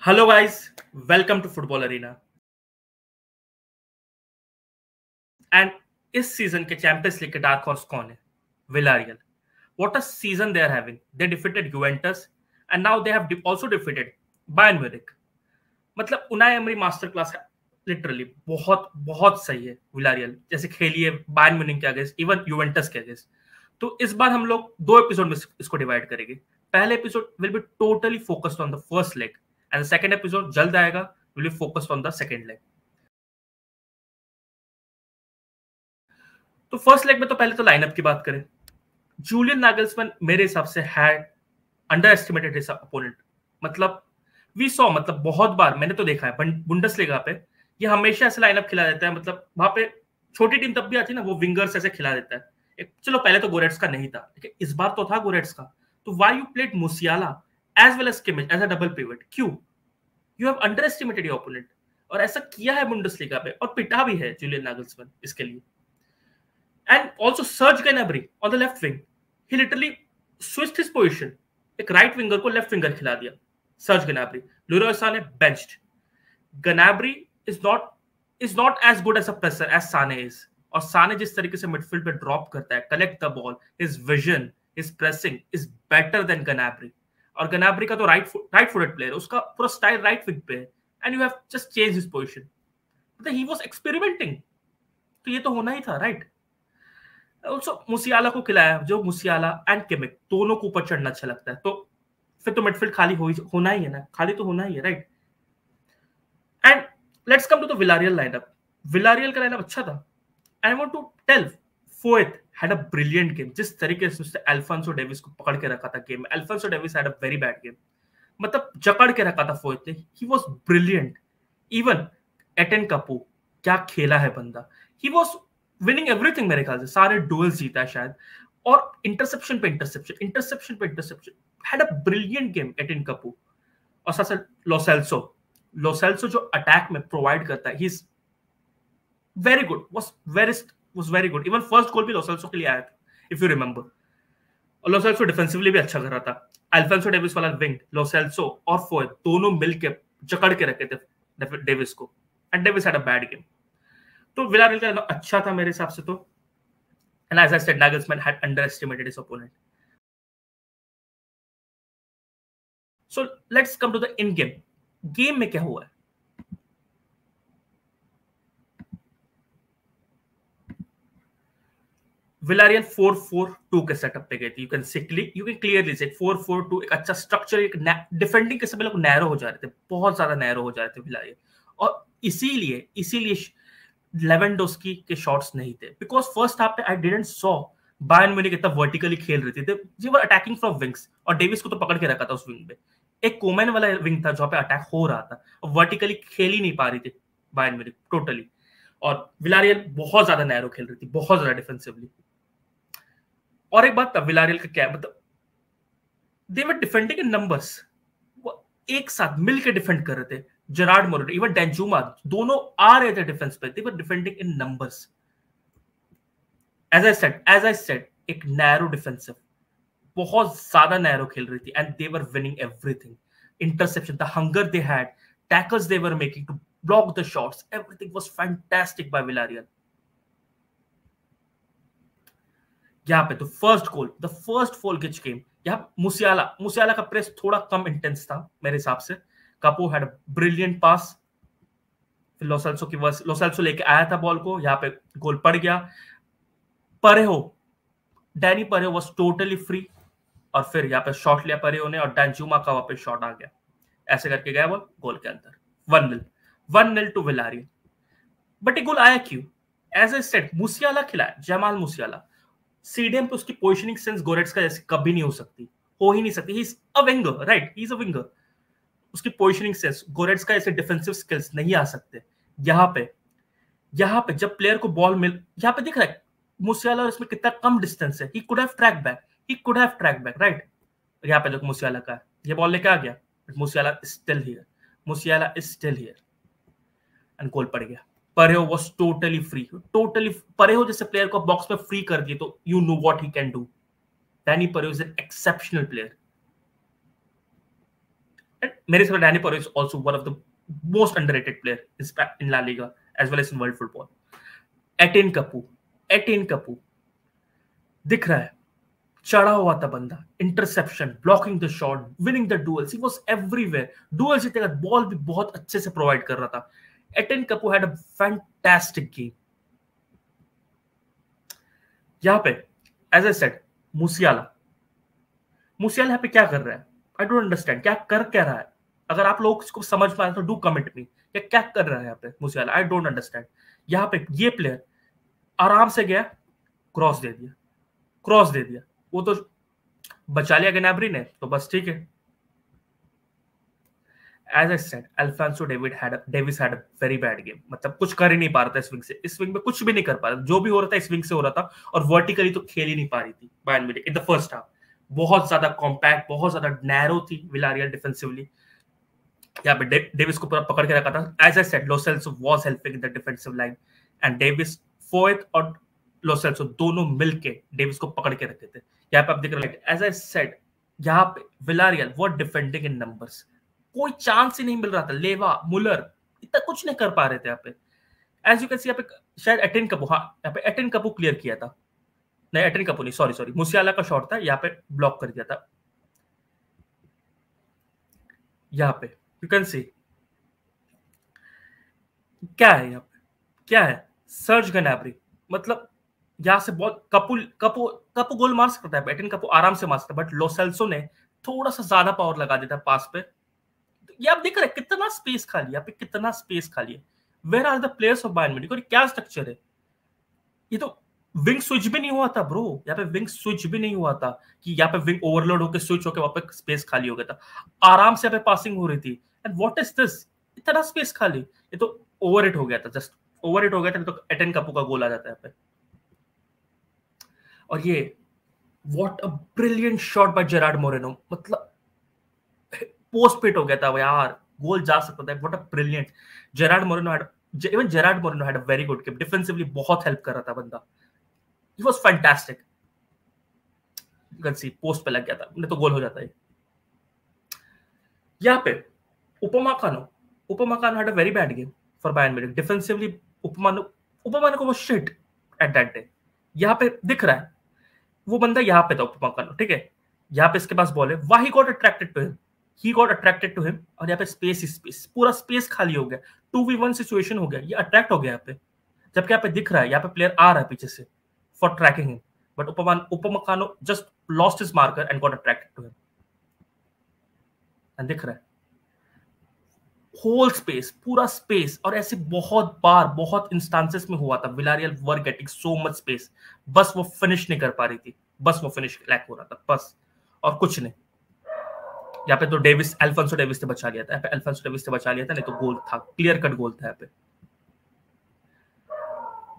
Hello guys, welcome to football arena. And इस season के champions league के dark horse कौन है? Villarreal. What a season they are having. They defeated Juventus and now they have also defeated Bayern Munich. मतलब Unai Emery master class है। Literally बहुत बहुत सही है विलारियल, जैसे खेली है बायर्न म्यूनिख के अगेंस्ट, इवन यूवेंटस के अगेंस्ट। तो इस बार हम लोग दो एपिसोड में इसको डिवाइड करेंगे। पहले episode will be totally focused on the first leg and the second episode जल्द आएगा, will be focused on the second leg. तो फर्स्ट लेग में तो पहले तो लाइनअप की बात करें। जूलियन नागल्समैन मेरे हिसाब से had under estimated his opponent. मतलब वी सॉ, मतलब बहुत बार मैंने तो देखा है बुंडसलीगा पे ये हमेशा ऐसे लाइनअप खिला देता है। मतलब वहां पे छोटी टीम तब भी आती है ना, वो विंगर्स ऐसे खिला देता है। चलो पहले तो गोरेट्स का नहीं था, लेकिन इस बार तो था गोरेट्स का। तो why you played Musiala as well as Kimmich as a double pivot? क्यों? You have underestimated your opponent. और ऐसा किया है बुंडसलीगा पे, और पिटा भी है जूलियन नागल्समैन इसके लिए। And also Serge Gnabry on the left wing. He literally switched his position. एक राइट विंगर को लेफ्ट विंगर खिला दिया surge गनाब्री। Leroy Sané benched. Gnabry is not as good as a presser as Sané is. और साने जिस तरीके से midfield पे drop करता है, collect the ball, his vision, his pressing is better than Gnabry. और गनाब्री का तो राइट फुटेड प्लेयर है, उसका पूरा स्टाइल राइट विंग पे है। And you have just change his position. मतलब ही वाज एक्सपेरिमेंटिंग। तो ये तो होना ही था, राइट? ऑल्सो मुसियाला को खिलाया, जो मुसियाला एंड किमिक दोनों को ऊपर चढ़ना अच्छा लगता है। तो फिर तो मिडफील्ड खाली होना ही है ना, खाली तो होना ही है, right? And let's come to the Villarreal lineup. Villarreal का लाइनअप अच्छा था। I want to tell Foyth had a brilliant game. जिस तरीके से उसने अल्फोंसो डेविस को पकड़ के रखा था गेम में, Alphonso Davies had a very bad game. मतलब जकड़ के रखा था फोएट ने। He was brilliant. Even Etienne Capoue, क्या खेला है बंदा। ही वाज विनिंग एवरीथिंग मेरे ख्याल से, सारे डुएल्स जीता है शायद। और इंटरसेप्शन पे इंटरसेप्शन, इंटरसेप्शन पे interception, had a brilliant game एटिन कपू। और साथ साथ लोसेल्सो, लोसेल्सो जो अटैक में प्रोवाइड करता है, he is very good, was very good. Even first goal भी लोसेल्सो के लिए आया था, इफ यू रिमेंबर। और लोसेल्सो डिफेंसिवली भी अच्छा कर रहा था। अल्फोंसो डेविस वाला विंग, लोसेल्सो और फोय दोनों मिलके जकड़ के रखे थे डेविस को। And Davies had a bad game. तो विलारियल का अच्छा था मेरे हिसाब से तो। And as I said, Nagelsmann had underestimated his opponent. So let's come to the in game. Game में क्या हुआ है? विलारियल 4-4-2 के सेटअप पे गई थी। यू कैन क्लियरली से 4-4-2 एक अच्छा स्ट्रक्चर। एक डिफेंडिंग के समय लोग नैरो हो जा रहे थे, बहुत ज्यादा नैरो हो जा रहे थे विलारियल। और इसीलिए लेवेंडोस्की के शॉट्स नहीं थे, बिकॉज फर्स्ट हाफ पे I didn't saw Bayern Munich इतना वर्टिकली खेल रही थी। जी वो अटैकिंग फ्रॉम विंग्स, और डेविस को तो पकड़ के रखा था उस विंग पे। एक कोमेन वाला विंग था जहां पे अटैक हो रहा था, और वर्टिकली खेल ही नहीं पा रही थी बायर्न म्यूनिख टोटली। और विलारियल बहुत ज्यादा नैरो खेल रही थी, बहुत ज्यादा डिफेंसिवली। और एक बात था विलारियल का क्या, मतलब दे वर डिफेंडिंग इन नंबर्स। वो एक साथ मिलकर डिफेंड कर रहे थे। जेरार्ड मोरेनो, इवन डेंजुमा, दोनों आ रहे थे डिफेंस पे। They were defending in numbers. As I said एक नैरो डिफेंसिव, बहुत ज्यादा नैरो खेल रही थी। And they were winning everything. Interception, the hunger they had, tackles they were making to block the shots, everything was fantastic by Villarreal. यहाँ पे तो first goal किच गेम, यहाँ मुसियाला का प्रेस थोड़ा कम इंटेंस था मेरे हिसाब से। कापो हैड ब्रिलियंट पास। फिर लोसेल्सो लेके आया था बॉल को, यहाँ पे गोल पड़ गया। परेहो, डैनी परेहो वाज टोटली फ्री। और फिर यहाँ पे शॉट लिया परेहो ने, और डांजुमा का वापस शॉट आ गया। ऐसे करके गया वो गोल के अंदर। 1-0 टू विलारियल। बट ये गोल आया क्यों? एज ए सेट मुसियाला खिलाया, जमाल मुसियाला। सीडीएम पे उसकी पोजिशनिंग सेंस गोरेट्स का जैसे कभी नहीं हो सकती, हो ही नहीं सकती। He is a winger, right? He is a winger. उसकी पोजिशनिंग सेंस, गोरेट्स का ऐसे डिफेंसिव स्किल्स नहीं आ सकते। यहाँ पे जब प्लेयर को बॉल मिल, यहाँ पे दिख रहा है मुसियाला और इसमें कितना कम डिस्टेंस है। He could have track back, right? यहाँ पे देखो मुसियाला का, ये बॉल लेके आ गया, Musiala is still here and goal पड़ गया। परेहो वाज टोटली परेहो जैसे प्लेयर को बॉक्स में फ्री कर दिए तो you know what he can do. Dani Parejo is an exceptional player. मेरे हिसाब से Dani Parejo is also one of the most underrated player in La Liga as well as in world football. Etienne Capoue दिख रहा है, चढ़ा हुआ था बंदा, interception, blocking the shot, winning the duels, he was everywhere. Duel जीतेगा, ball भी बहुत अच्छे से प्रोवाइड कर रहा था। Etienne कपू had a fantastic game. यहां पे एज आई सेड मूसियाला यहां पे क्या कर रहा है? आई डोंट अंडरस्टैंड, क्या रहा है? अगर आप लोग इसको समझ पाए तो डू कमेंट मी, क्या कर रहा है यहाँ पे मूसियाला? I don't understand. यहाँ पे ये प्लेयर आराम से गया, क्रॉस दे दिया, वो तो बचा लिया गनाब्री ने, तो बस ठीक है। As I said Alphonso Davies had a very bad game. मतलब कुछ कर ही नहीं पा रहा था इस विंग से, इस विंग में कुछ भी नहीं कर पा रहा था। जो भी हो रहा था इस विंग से हो रहा था, और वर्टिकली तो खेल ही नहीं पा रही थी Bayern Munich in the first half. बहुत ज्यादा कॉम्पैक्ट, बहुत ज्यादा नैरो थी विलारियल डिफेंसिवली। यहाँ पे डेविस को पूरा पकड़ के रखा था। As I said Lo Celso was helping in the defensive line, and Davis Foyth और लो सेल्सो दोनों मिलके डेविस को पकड़ के रखे थे। यहाँ पे आप देख रहे हैं, एज आई सेड यहाँ पे Villarreal were defending in numbers, कोई चांस ही नहीं मिल रहा था। लेवा, मुलर इतना कुछ नहीं कर पा रहे थे यहाँ पे। एज यू कैन सी यहाँ पे शायद एटिन कपू, हाँ यहाँ पे एटिन कपू क्लियर किया था, नहीं एटिन कपू नहीं, सॉरी मूसियाला का शॉट था, यहाँ पे ब्लॉक कर दिया था। यहाँ पे यू कैन सी क्या है, यहाँ पे क्या है, सर्ज गनाब्री। मतलब यहाँ से बॉल कपू गोल मार सकता है, एटिन कपू आराम से मार सकता है, बट लो सेल्सो ने थोड़ा सा ज्यादा पावर लगा दिया था पास पे। ये आप देख रहे हैं कितना स्पेस खाली, यहाँ पे कितना स्पेस खाली है। Where are the players of Bayern Munich? और क्या स्ट्रक्चर है ये? तो विंग स्विच भी नहीं हुआ था ब्रो, यहाँ पे विंग स्विच भी नहीं हुआ था कि यहाँ पे विंग ओवरलोड होकर स्विच होकर वहां पे स्पेस खाली हो गया था। आराम से यहाँ पे पासिंग हो रही थी, एंड व्हाट इज दिस, इतना स्पेस खाली? ये तो ओवरहिट हो गया था, जस्ट ओवरहिट हो गया था, तो एटन कपू का गोल आ जाता है यहाँ पे। और ये what a brilliant shot by Gerard Moreno, मतलब पोस्ट पिट हो गया था यार, गोल जा सकता था। What a brilliant Gerard Moreno had, even Gerard Moreno had a very good game, defensively बहुत हेल्प कर रहा था बंदा, he was fantastic. You can see post पे लग गया था, नहीं तो गोल हो जाता है। यहाँ पे Upamecano had a very bad game for Bayern Munich defensively. Upamecano को वो शिट एट दैट डे। यहाँ पे दिख रहा है वो बंदा यहाँ पे था उपमाकानो, ठीक है, यहाँ पे इसके पास बॉल है, वाही गॉट अट्रैक्टेड टू हिम, और यहाँ पे स्पेस पूरा स्पेस खाली हो गया, 2v1 सिचुएशन हो गया, ये अट्रैक्ट हो गया यहाँ पे। जबकि यहाँ पे दिख रहा है यहाँ पे प्लेयर आ रहा है पीछे से for tracking him, but Upamecano just lost his marker and got attracted to him. And दिख रहा है होल स्पेस, पूरा स्पेस। और ऐसे बहुत बार बहुत इंस्टांसेस में हुआ था, Villarreal were getting so much space, बस वो फिनिश नहीं कर पा रही थी, बस वो फिनिश लैक हो रहा था बस, और कुछ नहीं। यहाँ पे तो अल्फांसो डेविस ने बचा लिया था, नहीं तो गोल था, क्लियर कट गोल था यहाँ पे।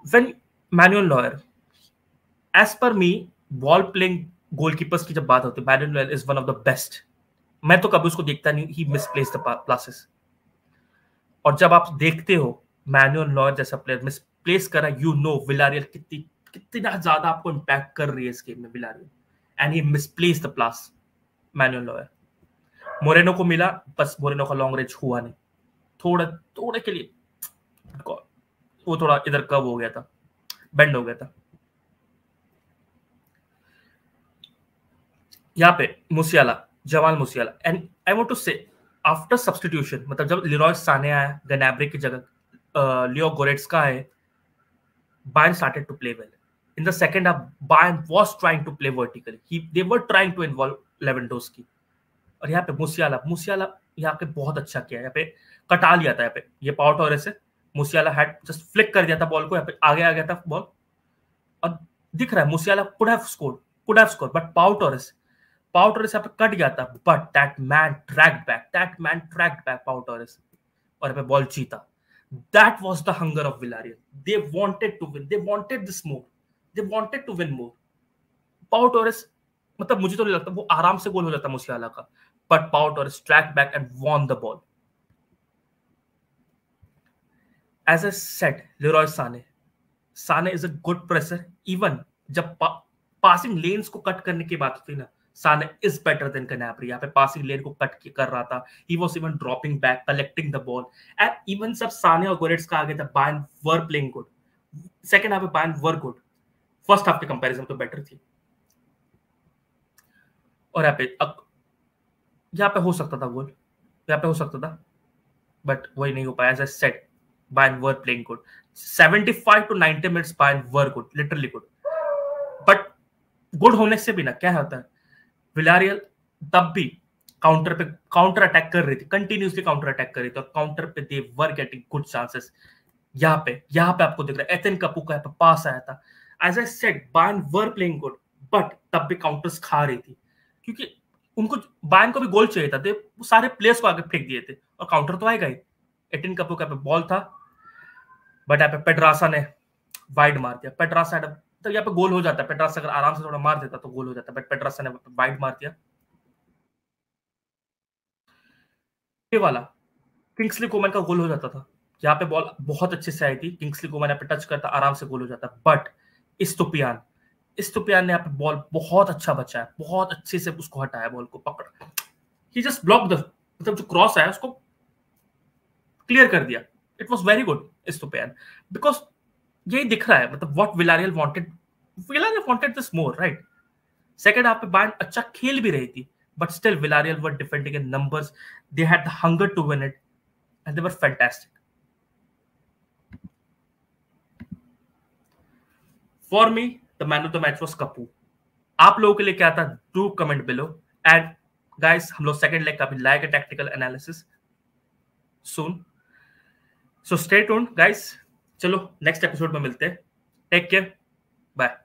When Manuel Neuer, as per me, ball playing goalkeepers की जब बात होती है, Manuel Neuer is one of the best. मैं तो कभी उसको देखता नहीं, ही मिसप्लेस द पासेस। और जब आप देखते हो मैनुअल नॉयर जैसा प्लेयर मिसप्लेस कर रहा है, यू नो विलारियल कितना ज्यादा आपको इंपैक्ट कर रही है इस गेम में Villarreal, and he misplace the pass Manuel Neuer. Moreno को मिला, बस मोरेनो का लॉन्ग रेंज हुआ नहीं, थोड़े के लिए वो थोड़ा इधर कब हो गया था, बेंड हो गया था। यहाँ पे Jamal Musiala, and I want to say after substitution, मतलब जब लिरॉय साने आया गनाब्री की जगह, लियो गोरेट्स्का आए, Bayern started to play well. In the second half, Bayern was trying to play vertically. They were trying to involve Lewandowski. और यहाँ पे मूसियाला यहाँ पे बहुत अच्छा किया, यहाँ पे कटा लिया था, यहाँ पे ये पाउ टोरेस से मूसियाला हैड जस्ट फ्लिक कर दिया था बॉल को, यहाँ पे आगे आ गया था बॉल, और दिख रहा है मूसियाला could have scored, but पाउ टोरेस यहाँ पे कट गया था, but that man tracked back पाउ टोरेस, और यहाँ पे बॉल जीता। That was the hunger of Villarreal. They wanted to win. They wanted this more. They wanted to win more. Pau Torres, मतलब मुझे तो नहीं लगता वो आराम से गोल हो जाता मूसियाला का, but Pau Torres tracked back and won the ball. As I said, Leroy Sané is a good presser. Even जब पासिंग लेन्स को कट करने की बात होती है ना, Sane is better than Gnabry. यहाँ पे passing lane को कट कर रहा था. He was even dropping back, collecting the ball. And even जब Sane और Goretzka आ गए थे, Bayern were playing good. Second half में Bayern were good. First half के comparison तो better थी. और यहाँ पे हो सकता था गोल, यहाँ पे हो सकता था, but वही नहीं हो पाया. As I said, Bayern were playing good. 75 to 90 minutes Bayern were good, literally good. But good होने से भी ना क्या होता है, विलारियल तब भी काउंटर अटैक कर रही थी, कंटिन्यूसली काउंटर अटैक कर रही थी, और काउंटर पे they were getting good chances. यहाँ पे आपको दिख रहा है एथेन कपू का पास आया था. As I said, Bayern were playing good, but तब भी काउंटर्स खा रही थी, क्योंकि उनको बायर्न को भी गोल चाहिए था. दे सारे प्लेयर्स को आगे फेंक दिए थे, और काउंटर तो आएगा ही. एथेन कपू का बॉल था, बट यहाँ पे पेड्रासा ने वाइड मार दिया. पेड्रासा तो यहाँ पे गोल हो जाता है. पेड्रासा अगर आराम से थोड़ा मार देता तो गोल हो जाता, बट पेड्रासा ने वाइड मार दिया. ये वाला किंग्सली कोमन का गोल हो जाता था. यहाँ पे बॉल बहुत अच्छे से आई थी, किंग्सली कोमन यहाँ पे टच करता, आराम से गोल हो जाता. बट इस्तुपियान ने यहाँ पे बॉल बहुत अच्छा बचाया, बहुत अच्छे से उसको हटाया, बॉल को पकड़, ही जस्ट ब्लॉक द, मतलब जो क्रॉस आया उसको क्लियर कर दिया. It was very good Estupiñán, because यही दिख रहा है, मतलब what Villarreal wanted this more, right. Second half पे बायर्न अच्छा खेल भी रही थी, but still Villarreal were defending in numbers. They had the hunger to win it, and they were fantastic. For me, the man of the match was Kapu. आप लोगों के लिए क्या था? Do comment below. And guys, हम लोग second leg का भी लाएंगे tactical analysis soon. So stay tuned, guys. चलो next episode में मिलते हैं. Take care. Bye.